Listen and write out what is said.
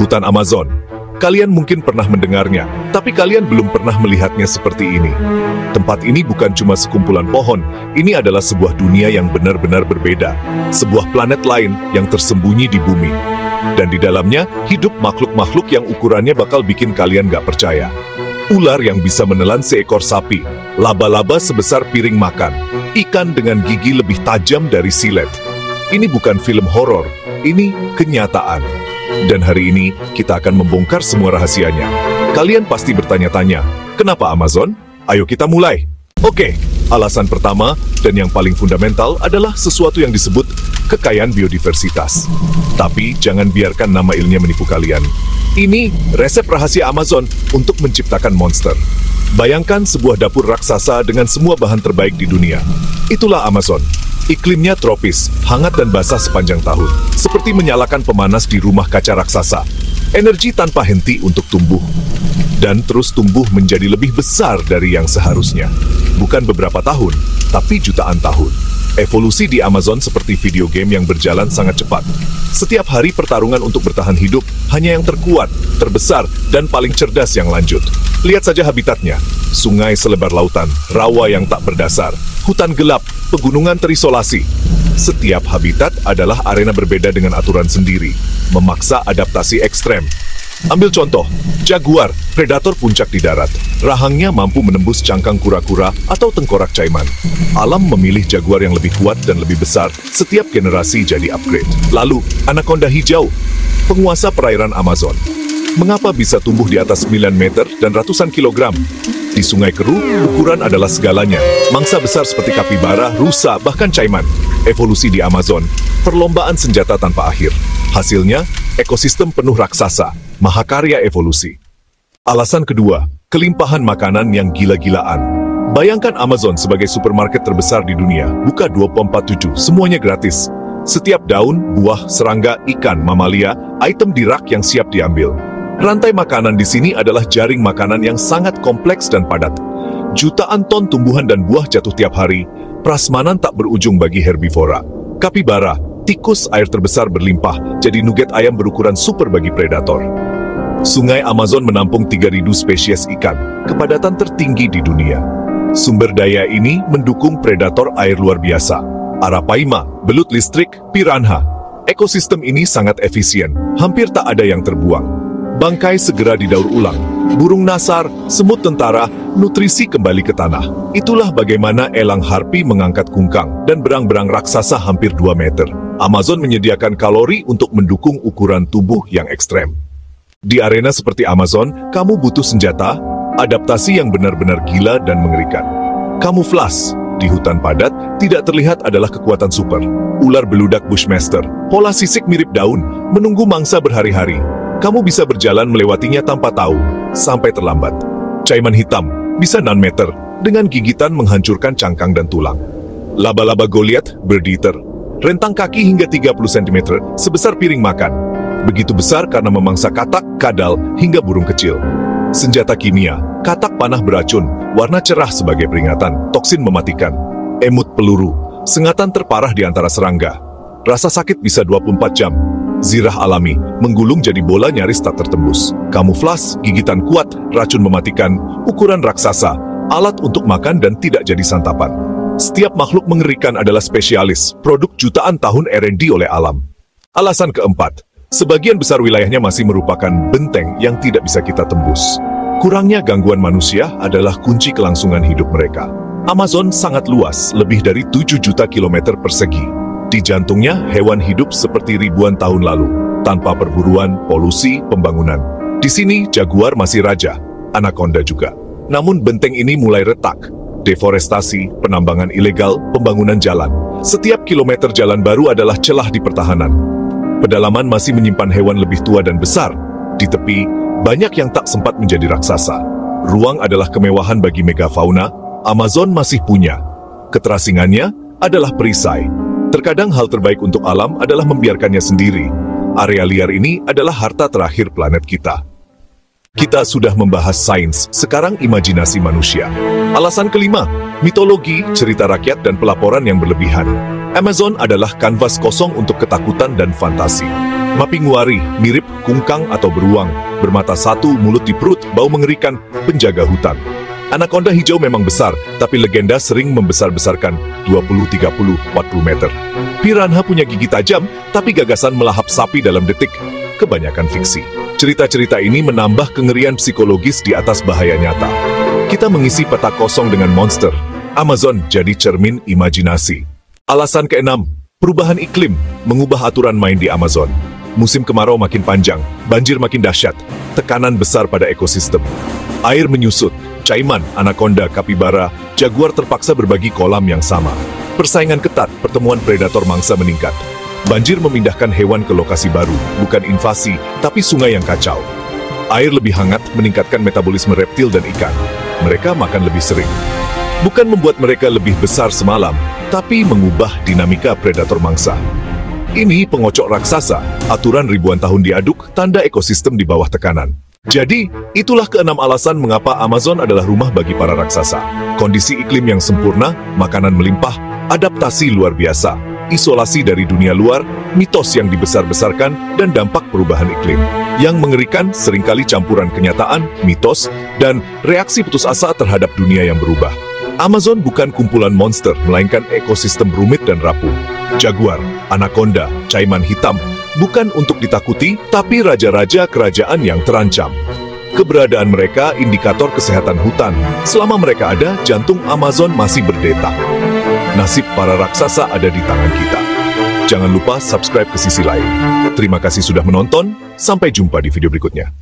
Hutan Amazon. Kalian mungkin pernah mendengarnya, tapi kalian belum pernah melihatnya seperti ini. Tempat ini bukan cuma sekumpulan pohon, ini adalah sebuah dunia yang benar-benar berbeda. Sebuah planet lain yang tersembunyi di bumi. Dan di dalamnya, hidup makhluk-makhluk yang ukurannya bakal bikin kalian gak percaya. Ular yang bisa menelan seekor sapi, laba-laba sebesar piring makan, ikan dengan gigi lebih tajam dari silet. Ini bukan film horor, ini kenyataan. Dan hari ini, kita akan membongkar semua rahasianya. Kalian pasti bertanya-tanya, kenapa Amazon? Ayo kita mulai. Oke, alasan pertama dan yang paling fundamental adalah sesuatu yang disebut kekayaan biodiversitas. Tapi jangan biarkan nama ilmiah menipu kalian. Ini resep rahasia Amazon untuk menciptakan monster. Bayangkan sebuah dapur raksasa dengan semua bahan terbaik di dunia. Itulah Amazon. Iklimnya tropis, hangat dan basah sepanjang tahun. Seperti menyalakan pemanas di rumah kaca raksasa. Energi tanpa henti untuk tumbuh. Dan terus tumbuh menjadi lebih besar dari yang seharusnya. Bukan beberapa tahun, tapi jutaan tahun. Evolusi di Amazon seperti video game yang berjalan sangat cepat. Setiap hari pertarungan untuk bertahan hidup, hanya yang terkuat, terbesar, dan paling cerdas yang lanjut. Lihat saja habitatnya. Sungai selebar lautan, rawa yang tak berdasar, hutan gelap, pegunungan terisolasi. Setiap habitat adalah arena berbeda dengan aturan sendiri, memaksa adaptasi ekstrem. Ambil contoh, jaguar, predator puncak di darat. Rahangnya mampu menembus cangkang kura-kura atau tengkorak caiman. Alam memilih jaguar yang lebih kuat dan lebih besar, setiap generasi jadi upgrade. Lalu, anaconda hijau, penguasa perairan Amazon. Mengapa bisa tumbuh di atas 9 meter dan ratusan kilogram? Di Sungai Keru, ukuran adalah segalanya. Mangsa besar seperti kapibara, rusa, bahkan caiman. Evolusi di Amazon, perlombaan senjata tanpa akhir. Hasilnya, ekosistem penuh raksasa, mahakarya evolusi. Alasan kedua, kelimpahan makanan yang gila-gilaan. Bayangkan Amazon sebagai supermarket terbesar di dunia, buka 24/7, semuanya gratis. Setiap daun, buah, serangga, ikan, mamalia, item di rak yang siap diambil. Rantai makanan di sini adalah jaring makanan yang sangat kompleks dan padat. Jutaan ton tumbuhan dan buah jatuh tiap hari, prasmanan tak berujung bagi herbivora. Kapibara, tikus air terbesar berlimpah, jadi nugget ayam berukuran super bagi predator. Sungai Amazon menampung 3.000 spesies ikan, kepadatan tertinggi di dunia. Sumber daya ini mendukung predator air luar biasa. Arapaima, belut listrik, piranha. Ekosistem ini sangat efisien, hampir tak ada yang terbuang. Bangkai segera didaur ulang. Burung nasar, semut tentara, nutrisi kembali ke tanah. Itulah bagaimana elang harpi mengangkat kungkang dan berang-berang raksasa hampir 2 meter. Amazon menyediakan kalori untuk mendukung ukuran tubuh yang ekstrem. Di arena seperti Amazon, kamu butuh senjata, adaptasi yang benar-benar gila dan mengerikan. Kamuflas di hutan padat tidak terlihat adalah kekuatan super. Ular beludak Bushmaster, pola sisik mirip daun, menunggu mangsa berhari-hari. Kamu bisa berjalan melewatinya tanpa tahu, sampai terlambat. Caiman hitam, bisa 6 meter, dengan gigitan menghancurkan cangkang dan tulang. Laba-laba Goliath, bird eater, rentang kaki hingga 30 cm, sebesar piring makan. Begitu besar karena memangsa katak, kadal, hingga burung kecil. Senjata kimia, katak panah beracun, warna cerah sebagai peringatan, toksin mematikan. Emut peluru, sengatan terparah di antara serangga. Rasa sakit bisa 24 jam. Zirah alami, menggulung jadi bola nyaris tak tertembus. Kamuflas, gigitan kuat, racun mematikan, ukuran raksasa, alat untuk makan dan tidak jadi santapan. Setiap makhluk mengerikan adalah spesialis, produk jutaan tahun R&D oleh alam. Alasan keempat, sebagian besar wilayahnya masih merupakan benteng yang tidak bisa kita tembus. Kurangnya gangguan manusia adalah kunci kelangsungan hidup mereka. Amazon sangat luas, lebih dari 7 juta kilometer persegi. Di jantungnya, hewan hidup seperti ribuan tahun lalu, tanpa perburuan, polusi, pembangunan. Di sini, jaguar masih raja, anaconda juga. Namun benteng ini mulai retak. Deforestasi, penambangan ilegal, pembangunan jalan. Setiap kilometer jalan baru adalah celah di pertahanan. Pedalaman masih menyimpan hewan lebih tua dan besar. Di tepi, banyak yang tak sempat menjadi raksasa. Ruang adalah kemewahan bagi megafauna, Amazon masih punya. Keterasingannya adalah perisai. Terkadang hal terbaik untuk alam adalah membiarkannya sendiri. Area liar ini adalah harta terakhir planet kita. Kita sudah membahas sains, sekarang imajinasi manusia. Alasan kelima, mitologi, cerita rakyat dan pelaporan yang berlebihan. Amazon adalah kanvas kosong untuk ketakutan dan fantasi. Mapinguari, mirip kungkang atau beruang, bermata satu, mulut di perut, bau mengerikan, penjaga hutan. Anaconda hijau memang besar, tapi legenda sering membesar-besarkan 20, 30, 40 meter. Piranha punya gigi tajam, tapi gagasan melahap sapi dalam detik. Kebanyakan fiksi. Cerita-cerita ini menambah kengerian psikologis di atas bahaya nyata. Kita mengisi peta kosong dengan monster. Amazon jadi cermin imajinasi. Alasan keenam, perubahan iklim mengubah aturan main di Amazon. Musim kemarau makin panjang, banjir makin dahsyat, tekanan besar pada ekosistem. Air menyusut, caiman, anaconda, kapibara, jaguar terpaksa berbagi kolam yang sama. Persaingan ketat, pertemuan predator mangsa meningkat. Banjir memindahkan hewan ke lokasi baru, bukan invasi, tapi sungai yang kacau. Air lebih hangat meningkatkan metabolisme reptil dan ikan. Mereka makan lebih sering. Bukan membuat mereka lebih besar semalam, tapi mengubah dinamika predator mangsa. Ini pengocok raksasa, aturan ribuan tahun diaduk, tanda ekosistem di bawah tekanan. Jadi, itulah keenam alasan mengapa Amazon adalah rumah bagi para raksasa. Kondisi iklim yang sempurna, makanan melimpah, adaptasi luar biasa, isolasi dari dunia luar, mitos yang dibesar-besarkan, dan dampak perubahan iklim. Yang mengerikan seringkali campuran kenyataan, mitos, dan reaksi putus asa terhadap dunia yang berubah. Amazon bukan kumpulan monster, melainkan ekosistem rumit dan rapuh. Jaguar, anaconda, caiman hitam, bukan untuk ditakuti, tapi raja-raja kerajaan yang terancam. Keberadaan mereka indikator kesehatan hutan. Selama mereka ada, jantung Amazon masih berdetak. Nasib para raksasa ada di tangan kita. Jangan lupa subscribe ke sisi lain. Terima kasih sudah menonton, sampai jumpa di video berikutnya.